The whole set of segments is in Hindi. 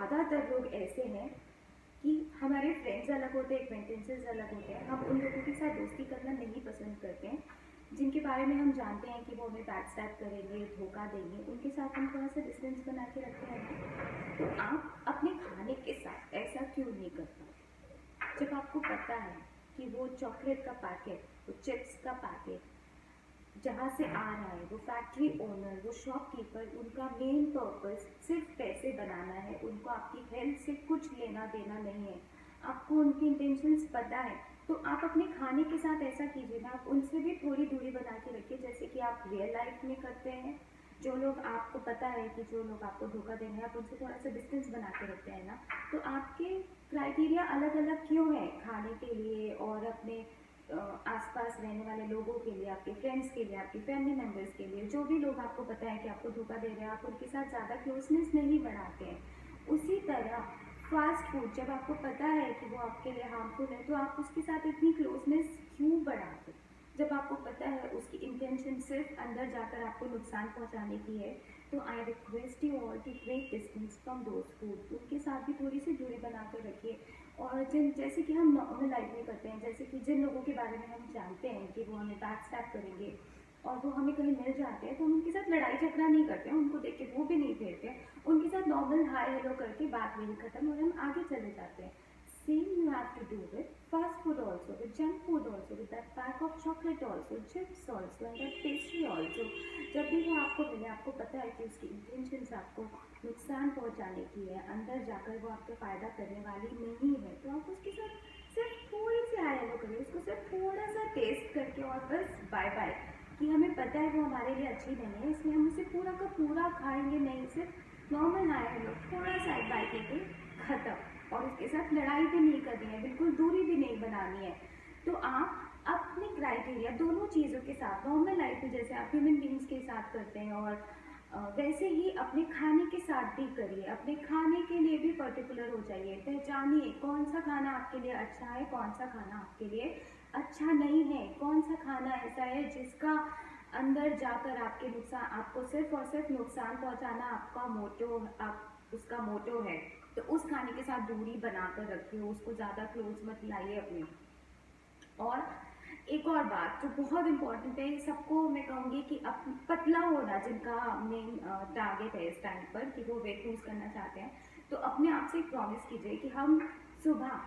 ज़्यादातर लोग ऐसे हैं कि हमारे फ्रेंड्स अलग होते हैं, एक्वेंटेंसेस अलग होते हैं, हम उन लोगों के साथ दोस्ती करना नहीं पसंद करते हैं जिनके बारे में हम जानते हैं कि वो हमें बैक स्टैब करेंगे, धोखा देंगे। उनके साथ हम थोड़ा सा डिस्टेंस बना के रखते हैं ना। तो आप अपने खाने के साथ ऐसा क्यों नहीं करते? जब आपको पता है कि वो चॉकलेट का पैकेट, वो चिप्स का पैकेट जहाँ से आ रहा है, वो फैक्ट्री ओनर, वो शॉपकीपर, उनका मेन पर्पस सिर्फ पैसे बनाना है, उनको आपकी हेल्थ से कुछ लेना देना नहीं है, आपको उनकी इंटेंशंस पता है। तो आप अपने खाने के साथ ऐसा कीजिए ना, आप उनसे भी थोड़ी दूरी बना के रखिए, जैसे कि आप रियल लाइफ में करते हैं। जो लोग आपको पता है कि जो लोग आपको धोखा देंगे, आप उनसे थोड़ा सा डिस्टेंस बना के रखते हैं ना। तो आपके क्राइटेरिया अलग अलग क्यों है खाने के लिए और अपने आसपास रहने वाले लोगों के लिए, आपके फ्रेंड्स के लिए, आपके फैमिली मेम्बर्स के लिए, जो भी लोग आपको पता है कि आपको धोखा दे रहे हैं, आप उनके साथ ज़्यादा क्लोजनेस नहीं बढ़ाते हैं। उसी तरह फास्ट फूड, जब आपको पता है कि वो आपके लिए हार्मफुल है, तो आप उसके साथ इतनी क्लोजनेस क्यों बढ़ाते? जब आपको पता है उसकी इंटेंशन सिर्फ अंदर जाकर आपको नुकसान पहुंचाने की है, तो I request you all to break distance from those food. उनके साथ भी थोड़ी सी दूरी बना कर रखिए। और जिन, जैसे कि हम नॉर्मल लाइफ में करते हैं, जैसे कि जिन लोगों के बारे में हम जानते हैं कि वो हमें बैक स्टैब करेंगे और वो हमें कहीं मिल जाते हैं, तो हम उनके साथ लड़ाई झगड़ा नहीं करते हैं, उनको देख के वो भी नहीं फेरते, उनके साथ नॉर्मल हाय हेलो करके बात नहीं खत्म और हम आगे चले जाते हैं। Same you have to do with fast food also, with junk food also, with that pack of chocolate also, chips also, and that pastry also. जब भी वो आपको मिले, आपको पता है कि उसकी इंटेंशंस आपको नुकसान पहुंचाने की है, अंदर जाकर वो आपका फ़ायदा करने वाली नहीं है, तो आप उसके साथ सिर्फ थोड़ी सी हाय हेलो करिए, उसको सिर्फ थोड़ा सा टेस्ट करके और बस बाय बाय। कि हमें पता है वो हमारे लिए अच्छी नहीं है, इसलिए हम उसे पूरा का पूरा खाएंगे नहीं, सिर्फ नॉर्मल हाय हेलो, थोड़ा सा बाइट लेके ख़त्म। और उसके साथ लड़ाई भी नहीं करनी है, बिल्कुल दूरी भी नहीं बनानी है। तो आप अपने क्राइटेरिया दोनों चीज़ों के साथ, नॉर्मल लाइफ में जैसे आप ह्यूमन बींग्स के साथ करते हैं, और वैसे ही अपने खाने के साथ भी करिए। अपने खाने के लिए भी पर्टिकुलर हो जाइए, पहचानिए कौन सा खाना आपके लिए अच्छा है, कौन सा खाना आपके लिए अच्छा नहीं है, कौन सा खाना ऐसा है जिसका अंदर जाकर आपके नुकसान, आपको सिर्फ और सिर्फ नुकसान पहुंचाना आपका मोटो, आप उसका मोटो है। तो उस खाने के साथ दूरी बनाकर रखिए, उसको ज़्यादा क्लोज मत लाइए अपने। और एक और बात जो बहुत इम्पोर्टेंट है, सबको मैं कहूँगी कि अब पतला होना जिनका मेन टारगेट है इस टाइम पर, कि वो वेट लूज करना चाहते हैं, तो अपने आप से प्रॉमिस कीजिए कि हम सुबह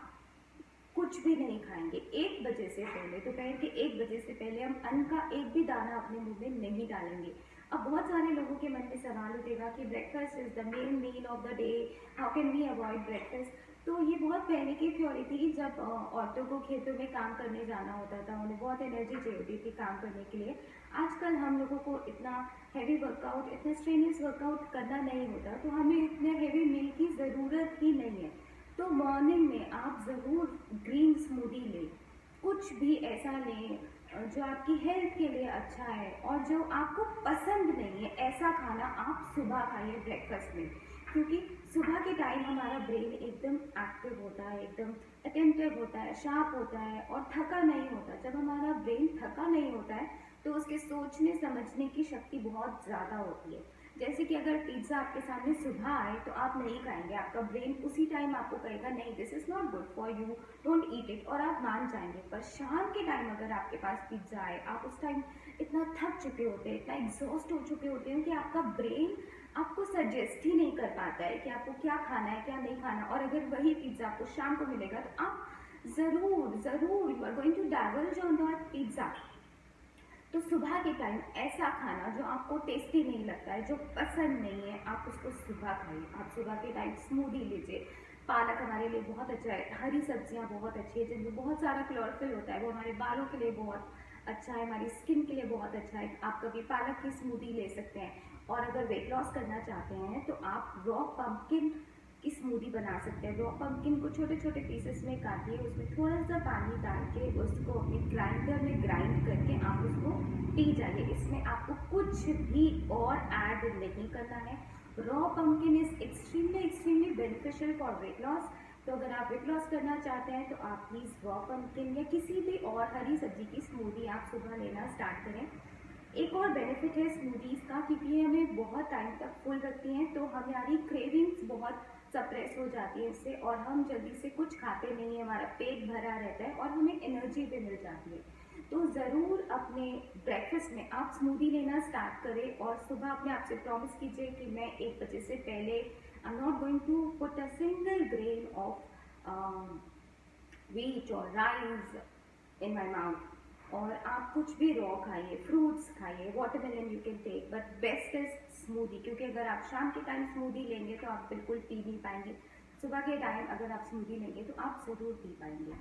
कुछ भी नहीं खाएंगे। 1 बजे से पहले, दोपहर के 1 बजे से पहले हम अन्न का एक भी दाना अपने मुंह में नहीं डालेंगे। अब बहुत सारे लोगों के मन में सवाल उठेगा कि breakfast is the main meal of the day, how can we avoid breakfast? तो ये बहुत पहले की थ्योरी थी, जब औरतों को खेतों में काम करने जाना होता था, उन्हें बहुत एनर्जी चाहिए होती थी काम करने के लिए। आजकल हम लोगों को इतना हैवी वर्कआउट, इतना स्ट्रेनियस वर्कआउट करना नहीं होता, तो हमें इतने हैवी मील की ज़रूरत ही नहीं है। तो मॉर्निंग में आप ज़रूर ग्रीन स्मूदी लें, कुछ भी ऐसा लें जो आपकी हेल्थ के लिए अच्छा है, और जो आपको पसंद नहीं है ऐसा खाना आप सुबह खाइए ब्रेकफास्ट में। क्योंकि सुबह के टाइम हमारा ब्रेन एकदम एक्टिव होता है, एकदम अटेंटिव होता है, शार्प होता है और थका नहीं होता। जब हमारा ब्रेन थका नहीं होता है तो उसके सोचने समझने की शक्ति बहुत ज़्यादा होती है। जैसे कि अगर पिज़्ज़ा आपके सामने सुबह आए तो आप नहीं खाएंगे, आपका ब्रेन उसी टाइम आपको कहेगा नहीं, this is not good for you, don't eat it, और आप मान जाएंगे। पर शाम के टाइम अगर आपके पास पिज़्ज़ा आए, आप उस टाइम इतना थक चुके होते हैं, इतना एग्जॉस्ट हो चुके होते हैं कि आपका ब्रेन आपको सजेस्ट ही नहीं कर पाता है कि आपको क्या खाना है क्या नहीं खाना। और अगर वही पिज़्ज़ा आपको शाम को मिलेगा तो आप ज़रूर ज़रूर you are going to diverge on that pizza. तो सुबह के टाइम ऐसा खाना जो आपको टेस्टी नहीं लगता है, जो पसंद नहीं है, आप उसको सुबह खाइए। आप सुबह के टाइम स्मूदी लीजिए। पालक हमारे लिए बहुत अच्छा है, हरी सब्जियां बहुत अच्छी है जिनमें बहुत सारा क्लोरोफिल होता है, वो हमारे बालों के लिए बहुत अच्छा है, हमारी स्किन के लिए बहुत अच्छा है। आप कभी पालक की स्मूदी ले सकते हैं। और अगर वेट लॉस करना चाहते हैं तो आप रॉ पम्पकिन की स्मूदी बना सकते हैं। रॉ पम्पकिन को छोटे छोटे पीसेस में काटिए, उसमें थोड़ा सा पानी डाल के उसको अपने ग्राइंडर में ग्राइंड करके आप उसको पी जाइए। इसमें आपको कुछ भी और ऐड नहीं करना है। Raw pumpkin is extremely beneficial for weight loss. तो अगर आप वेट लॉस करना चाहते हैं तो आप प्लीज़ रॉ पम्पकिन या किसी भी और हरी सब्जी की स्मूदी आप सुबह लेना स्टार्ट करें। एक और बेनिफिट है स्मूदीज़ का, क्योंकि ये हमें बहुत टाइम तक फुल रखती हैं, तो हमारी क्रेविंग्स बहुत सप्रेस हो जाती है इससे, और हम जल्दी से कुछ खाते नहीं हैं, हमारा पेट भरा रहता है और हमें एनर्जी भी मिल जाती है। तो ज़रूर अपने ब्रेकफास्ट में आप स्मूदी लेना स्टार्ट करें, और सुबह अपने आप से प्रॉमिस कीजिए कि मैं 1 बजे से पहले I am not going to put a single grain of wheat or rice in my mouth। और आप कुछ भी रॉ खाइए, फ्रूट्स खाइए, watermelon you can take, but best is smoothie, क्योंकि अगर आप शाम के टाइम स्मूदी लेंगे तो आप बिल्कुल पी नहीं पाएंगे। सुबह के टाइम अगर आप स्मूदी लेंगे तो आप ज़रूर पी पाएंगे।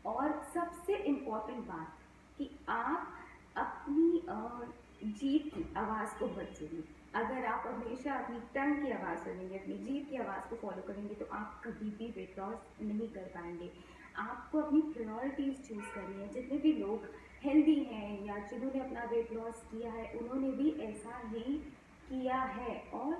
और सबसे इम्पॉर्टेंट बात कि आप अपनी जीभ की आवाज़ को मत सुनिए। अगर आप हमेशा अपनी टंग की आवाज़ सुनेंगे, अपनी जीभ की आवाज़ को फॉलो करेंगे तो आप कभी भी वेट लॉस नहीं कर पाएंगे। आपको अपनी प्रायोरिटीज़ चूज़ करनी है। जितने भी लोग हेल्दी हैं या जिन्होंने अपना वेट लॉस किया है, उन्होंने भी ऐसा ही किया है, और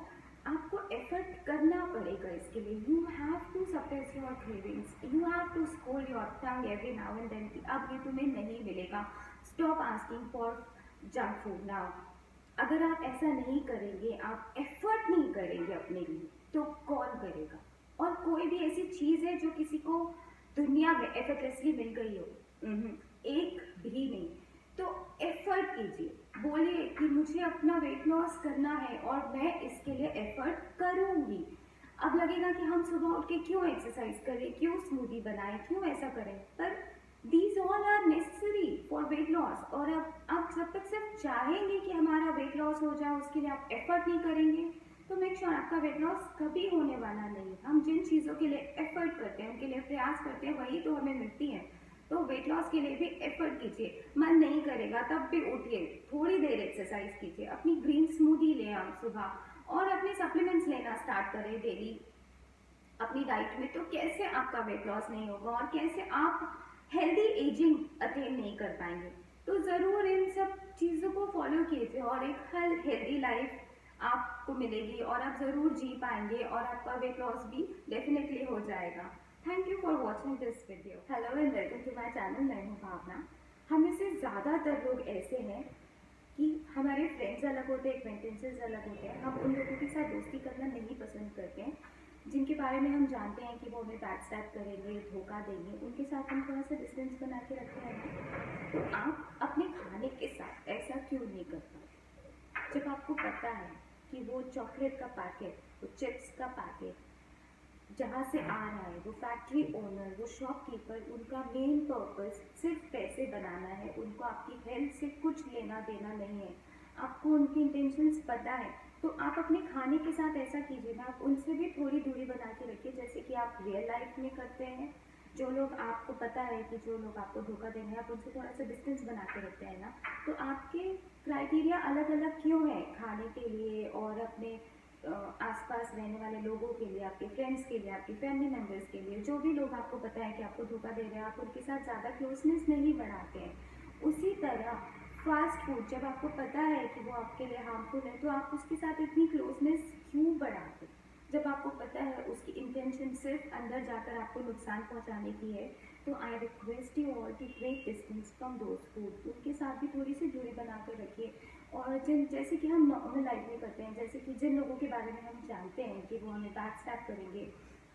आपको एफर्ट करना पड़ेगा इसके लिए। You have to suppress your cravings, you have to scold your tongue every now and then कि अब ये तुम्हें नहीं मिलेगा। Stop asking for junk food now. अगर आप ऐसा नहीं करेंगे, आप एफर्ट नहीं करेंगे अपने लिए, तो कौन करेगा? और कोई भी ऐसी चीज़ है जो किसी को दुनिया में एफर्टलेसली मिल गई हो? एक भी नहीं। तो एफर्ट कीजिए, बोलिए कि मुझे अपना वेट लॉस करना है और मैं इसके लिए एफर्ट करूँगी। अब लगेगा कि हम सुबह उठ के क्यों एक्सरसाइज करें, क्यों स्मूदी बनाएं, क्यों ऐसा करें, पर these all are necessary for weight loss. और अब आप जब तक सिर्फ चाहेंगे कि हमारा वेट लॉस हो जाए, उसके लिए आप एफर्ट नहीं करेंगे, तो मेक श्योर आपका वेट लॉस कभी होने वाला नहीं है। हम जिन चीज़ों के लिए एफर्ट करते हैं, उनके लिए प्रयास करते हैं, वही तो हमें मिलती है। तो वेट लॉस के लिए भी एफर्ट कीजिए। मन नहीं करेगा तब भी उठिए, थोड़ी देर एक्सरसाइज कीजिए, अपनी ग्रीन स्मूदी लें आप सुबह, और अपने सप्लीमेंट्स लेना स्टार्ट करें डेली अपनी डाइट में। तो कैसे आपका वेट लॉस नहीं होगा और कैसे आप हेल्दी एजिंग अटेन नहीं कर पाएंगे? तो ज़रूर इन सब चीज़ों को फॉलो कीजिए और एक हेल्दी लाइफ आपको मिलेगी, और आप ज़रूर जी पाएंगे, और आपका वेट लॉस भी डेफिनेटली हो जाएगा। Thank you for watching this video. Hello and welcome to my channel. मैं हूँ भावना। हम में से ज़्यादातर लोग ऐसे हैं कि हमारे फ्रेंड्स अलग होते हैं, एक्वेंटेंसेस अलग होते हैं। हम उन लोगों के साथ दोस्ती करना नहीं पसंद करते हैं जिनके बारे में हम जानते हैं कि वो हमें बैक स्टैप करेंगे, धोखा देंगे। उनके साथ हम थोड़ा सा डिस्टेंस बना के रखते हैं ना। तो आप अपने खाने के साथ ऐसा क्यों नहीं कर पाते? जब आपको पता है कि वो चॉकलेट का पैकेट, वो चिप्स का पैकेट जहाँ से आ रहा है, वो फैक्ट्री ओनर, वो शॉपकीपर, उनका मेन पर्पस सिर्फ पैसे बनाना है, उनको आपकी हेल्थ से कुछ लेना देना नहीं है। आपको उनकी इंटेंशंस पता है, तो आप अपने खाने के साथ ऐसा कीजिए ना, आप उनसे भी थोड़ी दूरी बना के रखिए, जैसे कि आप रियल लाइफ में करते हैं। जो लोग आपको पता है कि जो लोग आपको धोखा देंगे, आप उनसे थोड़ा सा डिस्टेंस बना के रखते हैं ना। तो आपके क्राइटेरिया अलग अलग क्यों है खाने के लिए और अपने आसपास रहने वाले लोगों के लिए, आपके फ्रेंड्स के लिए, आपके फैमिली मेम्बर्स के लिए, जो भी लोग आपको पता है कि आपको धोखा दे रहे हैं, आप उनके साथ ज़्यादा क्लोजनेस नहीं बढ़ाते हैं। उसी तरह फास्ट फूड, जब आपको पता है कि वो आपके लिए हार्मफुल है, तो आप उसके साथ इतनी क्लोजनेस क्यों बढ़ाते? जब आपको पता है उसकी इंटेंशन सिर्फ अंदर जाकर आपको नुकसान पहुंचाने की है, तो I request you all to take distance from those food. उनके साथ भी थोड़ी सी दूरी बना कर रखिए। और जैसे कि हम नॉर्मल लाइफ में करते हैं, जैसे कि जिन लोगों के बारे में हम जानते हैं कि वो हमें बैक स्टैप करेंगे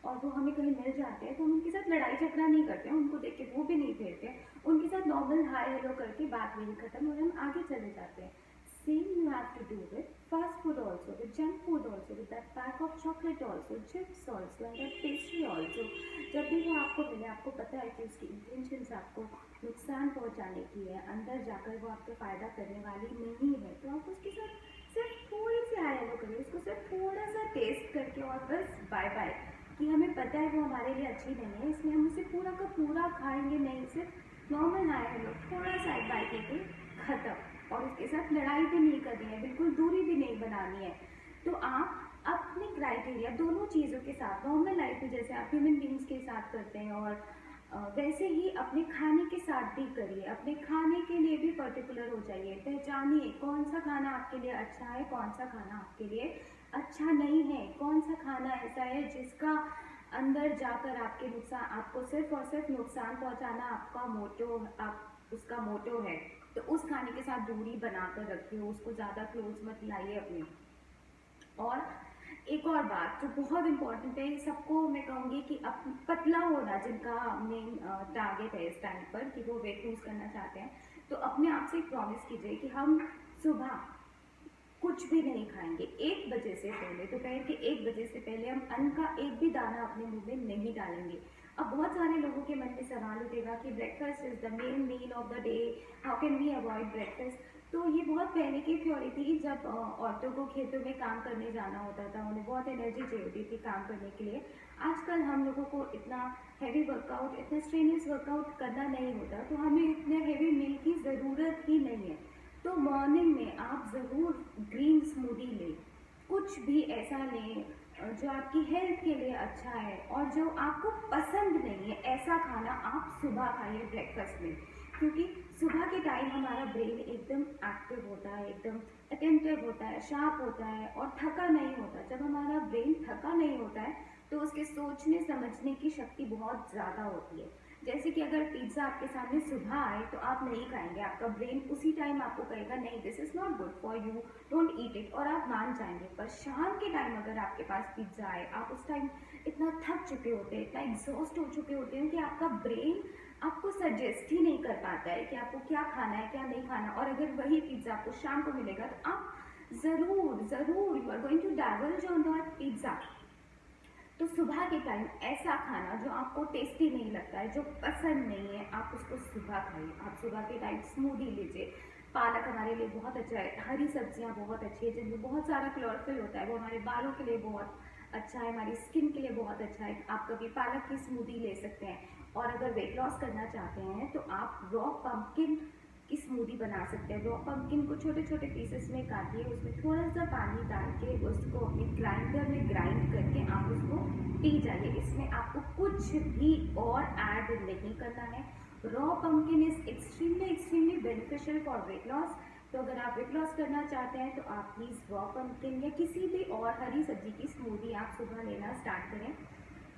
और वो हमें कहीं मिल जाते हैं, तो हम उनके साथ लड़ाई झगड़ा नहीं करते हैं, उनको देख के वो भी नहीं फेरते हैं, उनके साथ नॉर्मल हाय हेलो करके बात वही खत्म और हम आगे चले जाते हैं। Same you have to do with fast food also, with junk food also, with that pack of chocolate also, chips also, and that pastry also। जब भी वो आपको मिले, आपको पता है कि उसकी इंटेंशंस आपको नुकसान पहुंचाने की है, अंदर जाकर वो आपका फ़ायदा करने वाली नहीं है, तो आप उसके साथ सिर्फ थोड़ी सी हाय हेलो करिए, उसको सिर्फ थोड़ा सा टेस्ट करके और बस बाय बाय। कि हमें पता है वो हमारे लिए अच्छी नहीं है, इसलिए हम उसे पूरा का पूरा खाएंगे नहीं, सिर्फ नॉर्मल हाय हेलो, थोड़ा सा बाय करके ख़त्म। और उसके साथ लड़ाई भी नहीं करनी है, बिल्कुल दूरी भी नहीं बनानी है। तो आप अपने क्राइटेरिया दोनों चीज़ों के साथ, नॉर्मल लाइफ में जैसे आप ह्यूमन बींग्स के साथ करते हैं, और वैसे ही अपने खाने के साथ भी करिए। अपने खाने के लिए भी पर्टिकुलर हो जाइए, पहचानिए कौन सा खाना आपके लिए अच्छा है, कौन सा खाना आपके लिए अच्छा नहीं है, कौन सा खाना ऐसा है जिसका अंदर जाकर आपके नुकसान, आपको सिर्फ और सिर्फ नुकसान पहुंचाना आपका मोटो, आप उसका मोटो है। तो उस खाने के साथ दूरी बनाकर रखिए, उसको ज़्यादा क्लोज मत लाइए अपने। और एक और बात जो बहुत इम्पोर्टेंट है, सबको मैं कहूँगी कि पतला होना जिनका मेन टारगेट है इस टाइम पर कि वो वेट लूज करना चाहते हैं, तो अपने आप से प्रॉमिस कीजिए कि हम सुबह कुछ भी नहीं खाएंगे 1 बजे से पहले, दोपहर के 1 बजे से पहले हम अन्न का एक भी दाना अपने मुंह में नहीं डालेंगे। अब बहुत सारे लोगों के मन में सवाल उठेगा कि breakfast is the main meal of the day, how can we avoid breakfast. तो ये बहुत पहले की थ्योरी थी, जब औरतों को खेतों में काम करने जाना होता था, उन्हें बहुत एनर्जी चाहिए होती थी काम करने के लिए। आजकल हम लोगों को इतना हैवी वर्कआउट, इतना स्ट्रेनियस वर्कआउट करना नहीं होता, तो हमें इतने हैवी मील की ज़रूरत ही नहीं है। तो मॉर्निंग में आप ज़रूर ग्रीन स्मूदी लें, कुछ भी ऐसा लें जो आपकी हेल्थ के लिए अच्छा है, और जो आपको पसंद नहीं है ऐसा खाना आप सुबह खाइए ब्रेकफास्ट में, क्योंकि सुबह के टाइम हमारा ब्रेन एकदम एक्टिव होता है, एकदम अटेंटिव होता है, शार्प होता है और थका नहीं होता। जब हमारा ब्रेन थका नहीं होता है तो उसके सोचने समझने की शक्ति बहुत ज़्यादा होती है। जैसे कि अगर पिज़्ज़ा आपके सामने सुबह आए तो आप नहीं खाएंगे, आपका ब्रेन उसी टाइम आपको कहेगा नहीं, this is not good for you, don't eat it, और आप मान जाएंगे। पर शाम के टाइम अगर आपके पास पिज़्ज़ा आए, आप उस टाइम इतना थक चुके होते हैं, इतना एग्जॉस्ट हो चुके होते हैं कि आपका ब्रेन आपको सजेस्ट ही नहीं कर पाता है कि आपको क्या खाना है क्या नहीं खाना। और अगर वही पिज़्ज़ा आपको शाम को मिलेगा तो आप ज़रूर you are going to diverge on that pizza. तो सुबह के टाइम ऐसा खाना जो आपको टेस्टी नहीं लगता है, जो पसंद नहीं है, आप उसको सुबह खाइए। आप सुबह के टाइम स्मूदी लीजिए। पालक हमारे लिए बहुत अच्छा है, हरी सब्जियां बहुत अच्छी है जिनमें बहुत सारा क्लोरोफिल होता है, वो हमारे बालों के लिए बहुत अच्छा है, हमारी स्किन के लिए बहुत अच्छा है। आप कभी पालक की स्मूदी ले सकते हैं। और अगर वेट लॉस करना चाहते हैं तो आप रॉ पम्पकिन की स्मूदी बना सकते हैं। रॉ पम्पकिन को छोटे छोटे पीसेस में काटिए, उसमें थोड़ा सा पानी डाल के उसको अपने ग्राइंडर में ग्राइंड करके आप उसको पी जाइए। इसमें आपको कुछ भी और ऐड नहीं करना है। Raw pumpkin is extremely beneficial for weight loss. तो अगर आप वेट लॉस करना चाहते हैं तो आप प्लीज़ रॉ पम्पकिन या किसी भी और हरी सब्जी की स्मूदी आप सुबह लेना स्टार्ट करें।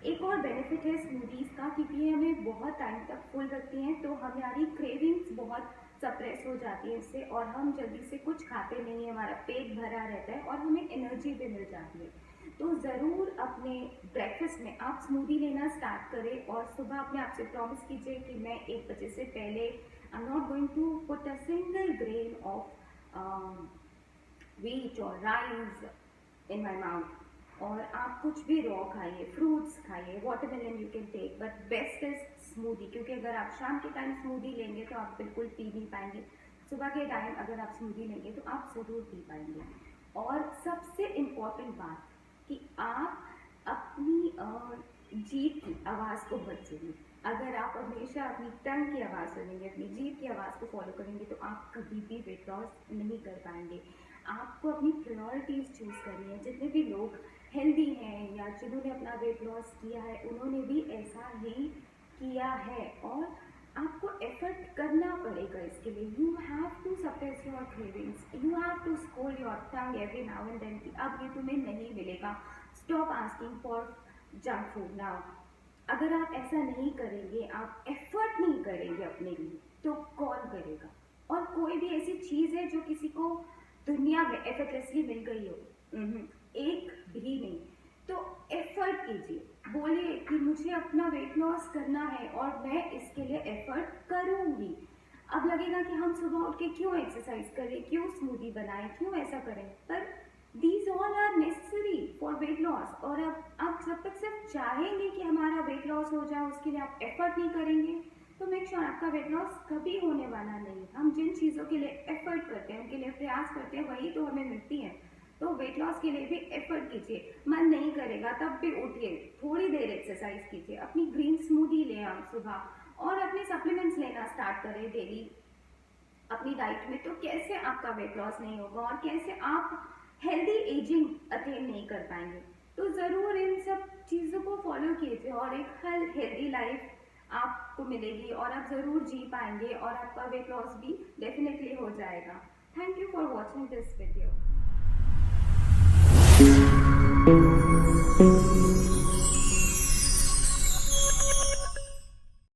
एक और बेनिफिट है स्मूदीज़ का, क्योंकि ये हमें बहुत टाइम तक फुल रखती हैं, तो हमारी क्रेविंग्स बहुत सप्रेस हो जाती है इससे, और हम जल्दी से कुछ खाते नहीं हैं, हमारा पेट भरा रहता है और हमें एनर्जी भी मिल जाती है। तो ज़रूर अपने ब्रेकफास्ट में आप स्मूदी लेना स्टार्ट करें, और सुबह अपने आप से प्रॉमिस कीजिए कि मैं 1 बजे से पहले I am not going to put a single grain of wheat और राइस इन माई माउथ। और आप कुछ भी रॉ खाइए, फ्रूट्स खाइए, watermelon you can take, but best is smoothie, क्योंकि अगर आप शाम के टाइम स्मूदी लेंगे तो आप बिल्कुल पी नहीं पाएंगे। सुबह के टाइम अगर आप स्मूदी लेंगे तो आप ज़रूर पी पाएंगे। और सबसे इम्पॉर्टेंट बात कि आप अपनी जीभ की आवाज़ को मत सुनिए। अगर आप हमेशा अपनी टंग की आवाज़ सुनेंगे, अपनी जीभ की आवाज़ को फॉलो करेंगे तो आप कभी भी वेट लॉस नहीं कर पाएंगे। आपको अपनी प्रायोरिटीज़ चूज़ करनी है। जितने भी लोग हेल्दी हैं या जिन्होंने अपना वेट लॉस किया है, उन्होंने भी ऐसा ही किया है, और आपको एफर्ट करना पड़ेगा इसके लिए। You have to suppress your cravings, you have to scold your tongue every now and then कि अब ये तुम्हें नहीं मिलेगा, stop asking for junk food now. अगर आप ऐसा नहीं करेंगे, आप एफर्ट नहीं करेंगे अपने लिए, तो कौन करेगा? और कोई भी ऐसी चीज़ है जो किसी को दुनिया में एफर्टलेसली मिल गई हो? एक भी नहीं। तो एफर्ट कीजिए, बोलिए कि मुझे अपना वेट लॉस करना है और मैं इसके लिए एफर्ट करूँगी। अब लगेगा कि हम सुबह उठ के क्यों एक्सरसाइज करें, क्यों स्मूदी बनाएं, क्यों ऐसा करें, पर these all are necessary for weight loss. और अब आप जब तक सिर्फ चाहेंगे कि हमारा वेट लॉस हो जाए, उसके लिए आप एफर्ट नहीं करेंगे, तो मेक श्योर आपका वेट लॉस कभी होने वाला नहीं। हम जिन चीज़ों के लिए एफर्ट करते हैं, उनके लिए प्रयास करते हैं, वही तो हमें मिलती हैं। तो वेट लॉस के लिए भी एफर्ट कीजिए। मन नहीं करेगा तब भी उठिए, थोड़ी देर एक्सरसाइज कीजिए, अपनी ग्रीन स्मूदी लें आप सुबह, और अपने सप्लीमेंट्स लेना स्टार्ट करें डेली अपनी डाइट में। तो कैसे आपका वेट लॉस नहीं होगा और कैसे आप हेल्दी एजिंग अटेन नहीं कर पाएंगे। तो ज़रूर इन सब चीज़ों को फॉलो कीजिए और एक हेल्दी लाइफ आपको मिलेगी, और आप ज़रूर जी पाएंगे, और आपका वेट लॉस भी डेफिनेटली हो जाएगा। Thank you for watching this video.